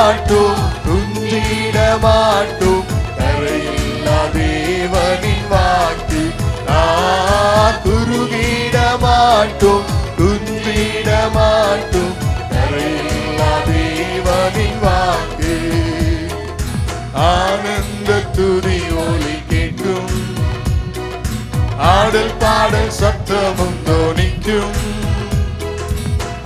மாட்டோம், துஞ்சிட மாட்டோம். தரையில்லா தேவனின் வாக்கு. குறுகிட மாட்டோம், துஞ்சிட மாட்டோம். தரையில்லா தேவனின் வாக்கு. ஆனந்த துதி ஒலி கேட்கும், ஆடல் பாடல் சத்தமும் தோனிக்கும்.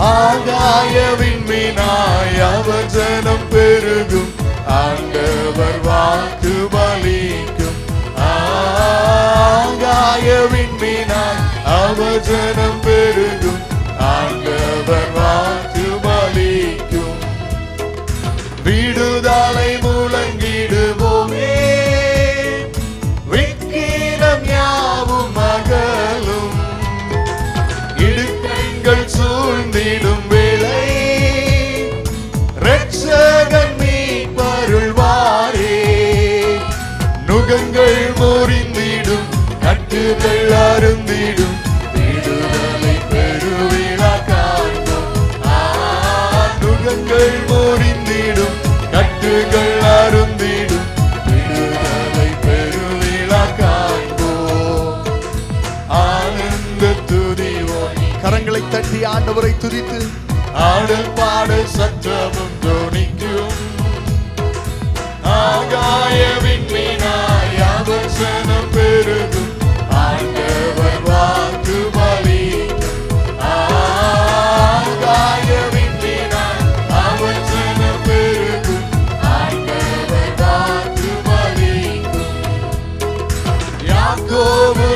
ஆகாய விண்மீனாய் அவர் ஜனம் பெருகும், ஆண்டவர் வாக்கு பலிக்கும். ஆகாய விண்மீனாய் அவர் ஜனம் பெருகும், ஆண்டவர் வாக்கு பலிக்கும். விடுதலை முழங்கிடுவோமே, விக்கிரம் யாவும் அகலும். இடுக்கண்கள் சூழ்ந்திடும் வேளை இரட்சகன் மீட்பருள்வாரே. நுகங்கள் முறிந்திடும், கட்டுகள் அருந்திடும், விடுதலை பெருவிழா காண்போம். நுகங்கள் முறிந்திடும், கட்டுகள் அருந்திடும், விடுதலை பெருவிழா காண்போம். ஆனந்த துதி ஒலி. கரங்களை தட்டி ஆண்டவரை துதித்து ஆடல் பாடல் சத்தமும் தோனிக்கும். ஆகாய விண்மீனாய் அவர் ஜனம் பெருகும், ஆண்டவர் வாக்கு பலிக்கும். ஆகாய விண்மீனாய் அவர் ஜனம் பெருகும், ஆண்டவர் வாக்கு பலிக்கும். யாக்கோபு